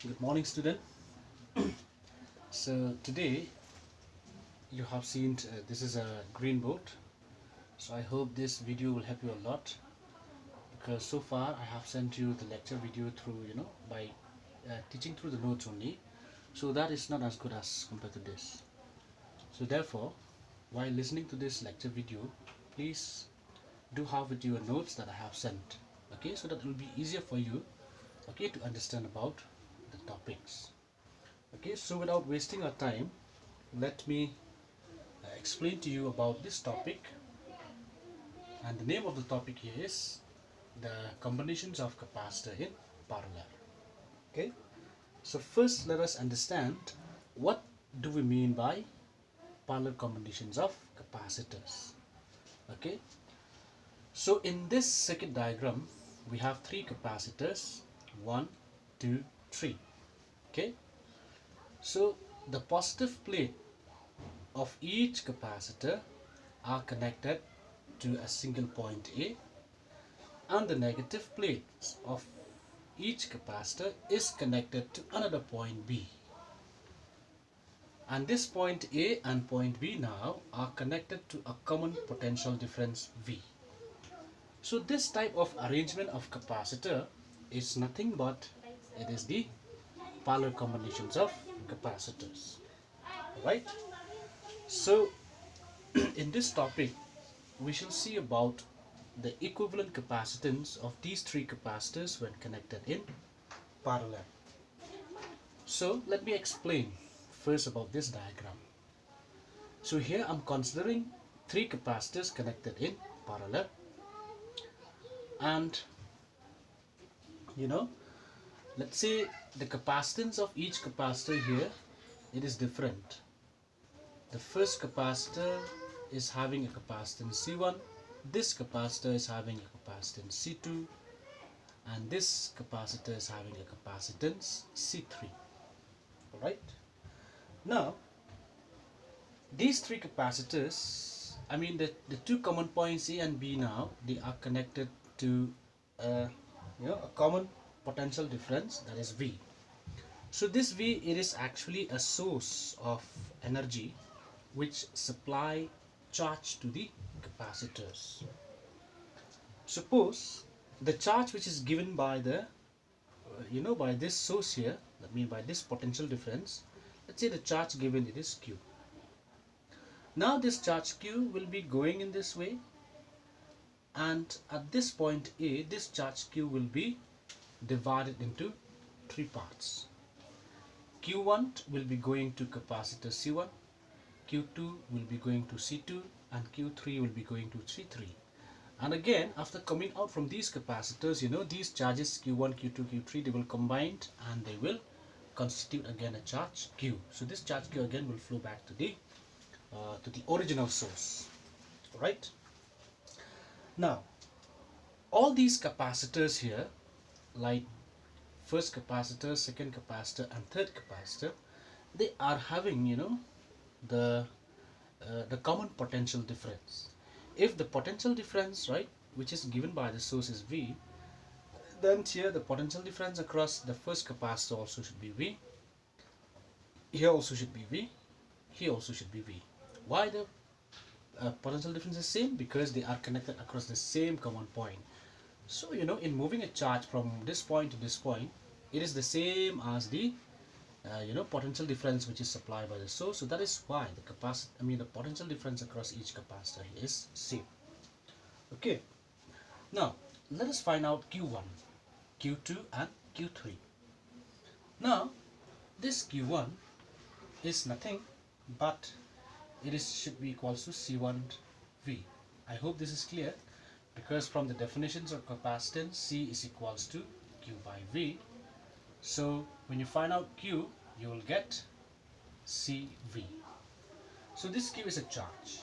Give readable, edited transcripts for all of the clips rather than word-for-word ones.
Good morning, student. So today you have seen this is a green board. So I hope this video will help you a lot, because so far I have sent you the lecture video through by teaching through the notes only. So that is not as good as compared to this. So therefore, while listening to this lecture video, please do have with you notes that I have sent. Okay, so that it will be easier for you, okay, to understand about the topics. Okay, so without wasting our time, let me explain to you about this topic. And the name of the topic here is the combinations of capacitor in parallel. Okay, so first let us understand what do we mean by parallel combinations of capacitors. Okay, so in this circuit diagram we have three capacitors, 1, 2, 3. Okay, so the positive plate of each capacitor are connected to a single point A, and the negative plates of each capacitor is connected to another point B. And this point A and point B now are connected to a common potential difference V. So this type of arrangement of capacitor is nothing but it is the parallel combinations of capacitors. Right? So in this topic we shall see about the equivalent capacitance of these three capacitors when connected in parallel. So let me explain first about this diagram. So here I'm considering three capacitors connected in parallel, and let's say the capacitance of each capacitor here, it is different. The first capacitor is having a capacitance C1, this capacitor is having a capacitance C2, and this capacitor is having a capacitance C3. Alright, now these three capacitors, the two common points A and B now, they are connected to a common potential difference, that is V. So this V, it is actually a source of energy which supply charge to the capacitors. Suppose the charge which is given by the by this source here, that means by this potential difference, let's say the charge given, it is Q. Now this charge Q will be going in this way, and at this point A, this charge Q will be divided into three parts. Q1 will be going to capacitor C1, Q2 will be going to C2, and Q3 will be going to C3. And again, after coming out from these capacitors, these charges Q1, Q2, Q3, they will combine and they will constitute again a charge Q. So this charge Q again will flow back to the original source. Right? Now, all these capacitors here, like first capacitor, second capacitor, and third capacitor, they are having the common potential difference. If the potential difference, right, which is given by the source is V, then here the potential difference across the first capacitor also should be V. Here also should be V. Here also should be V. Why the potential difference is same? Because they are connected across the same common point. So in moving a charge from this point to this point, it is the same as the potential difference which is supplied by the source. So that is why the potential difference across each capacitor is same. Okay, now let us find out Q1, Q2, and Q3. Now this Q1 is nothing but should be equals to C1 V. I hope this is clear, because from the definitions of capacitance, C is equals to Q by V. So when you find out Q, you will get CV. So this Q is a charge.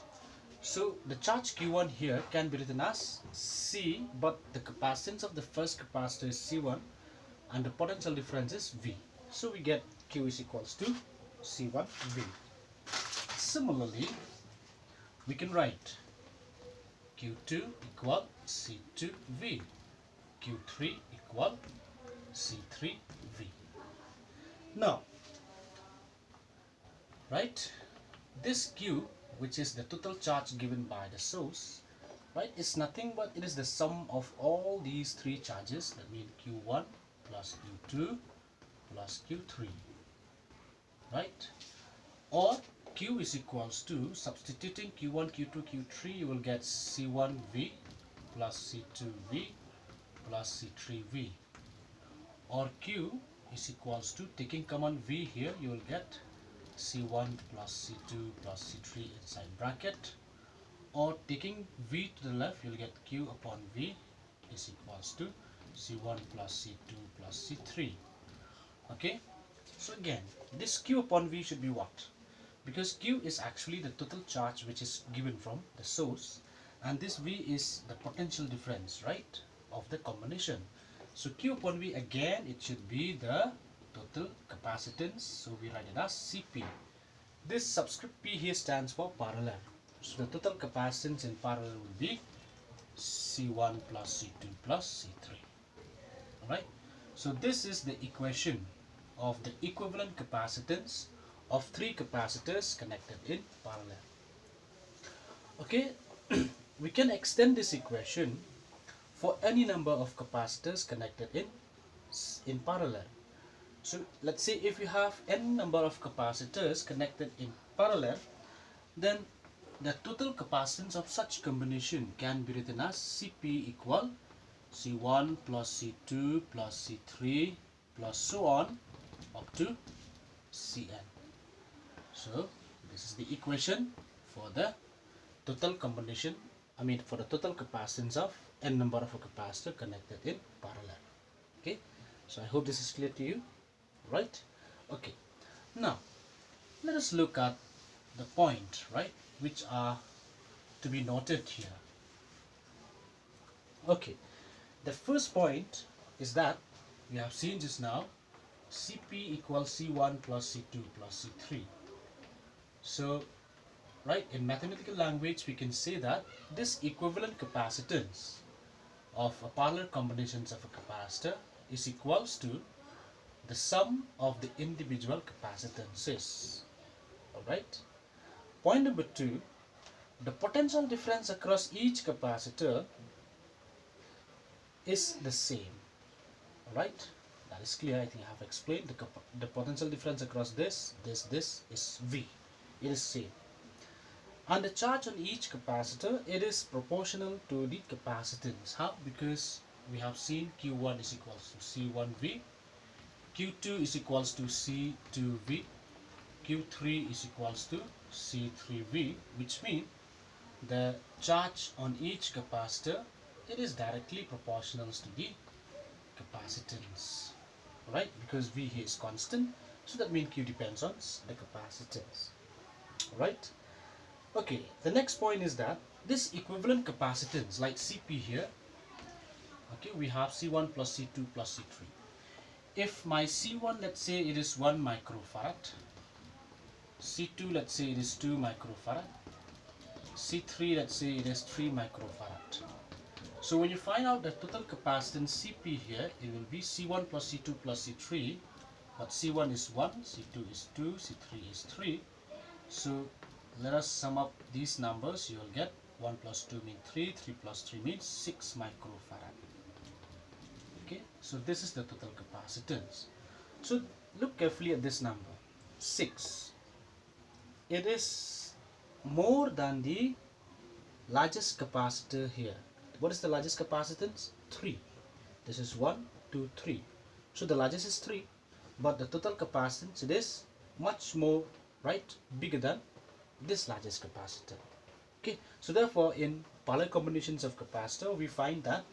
So the charge Q1 here can be written as C, but the capacitance of the first capacitor is C1 and the potential difference is V. So we get Q is equals to C1V. Similarly, we can write Q2 equal C2V, Q3 equal C3V. Now, right, this Q, which is the total charge given by the source, right, is nothing but it is the sum of all these three charges. That means Q1 plus Q2 plus Q3, right? Or Q is equals to, substituting Q1, Q2, Q3, you will get C1V plus C2V plus C3V. Or Q is equals to, taking common V here, you will get C1 plus C2 plus C3 inside bracket. Or taking V to the left, you'll get Q upon V is equals to C1 plus C2 plus C3. Okay, so again, this Q upon V should be what? Because Q is actually the total charge which is given from the source, and this V is the potential difference, right, of the combination. So Q upon V, again, it should be the total capacitance, so we write it as Cp. This subscript P here stands for parallel. So the total capacitance in parallel will be C1 plus C2 plus C3. Alright, so this is the equation of the equivalent capacitance of three capacitors connected in parallel. Okay, we can extend this equation for any number of capacitors connected in parallel. So let's say if you have n number of capacitors connected in parallel, then the total capacitance of such combination can be written as Cp equal C1 plus C2 plus C3 plus so on up to Cn. So this is the equation for the total combination, for the total capacitance of n number of a capacitor connected in parallel. Okay, so I hope this is clear to you, right? Okay, now let us look at the point, right, which are to be noted here. Okay, the first point is that we have seen just now Cp equals C1 plus C2 plus C3. So, right, in mathematical language we can say that this equivalent capacitance of a parallel combinations of a capacitor is equals to the sum of the individual capacitances. Alright. Point number 2, the potential difference across each capacitor is the same. Alright, that is clear. I think I have explained the potential difference across this is V. It is same. And the charge on each capacitor, it is proportional to the capacitance. How? Because we have seen Q1 is equals to C1V, Q2 is equals to C2V, Q3 is equals to C3V, which means the charge on each capacitor, it is directly proportional to the capacitance, right? Because V here is constant, so that means Q depends on the capacitance, right? Okay, the next point is that this equivalent capacitance, like Cp here, okay, we have C1 plus C2 plus C3. If my C1, let's say it is 1 microfarad, C2, let's say it is 2 microfarad, C3, let's say it is 3 microfarad. So when you find out the total capacitance Cp here, it will be C1 plus C2 plus C3, but C1 is 1, C2 is 2, C3 is 3. So let us sum up these numbers. You will get 1 plus 2 means 3, 3 plus 3 means 6 microfarad. Okay, so this is the total capacitance. So look carefully at this number, 6. It is more than the largest capacitor here. What is the largest capacitance? 3. This is 1, 2, 3. So the largest is 3, but the total capacitance, it is much more, right, bigger than this largest capacitor. Okay, so therefore in parallel combinations of capacitor, we find that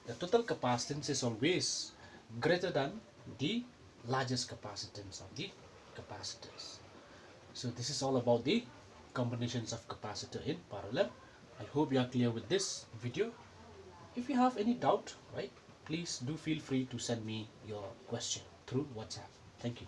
the total capacitance is always greater than the largest capacitance of the capacitors. So this is all about the combinations of capacitor in parallel. I hope you are clear with this video. If you have any doubt, right, please do feel free to send me your question through WhatsApp. Thank you.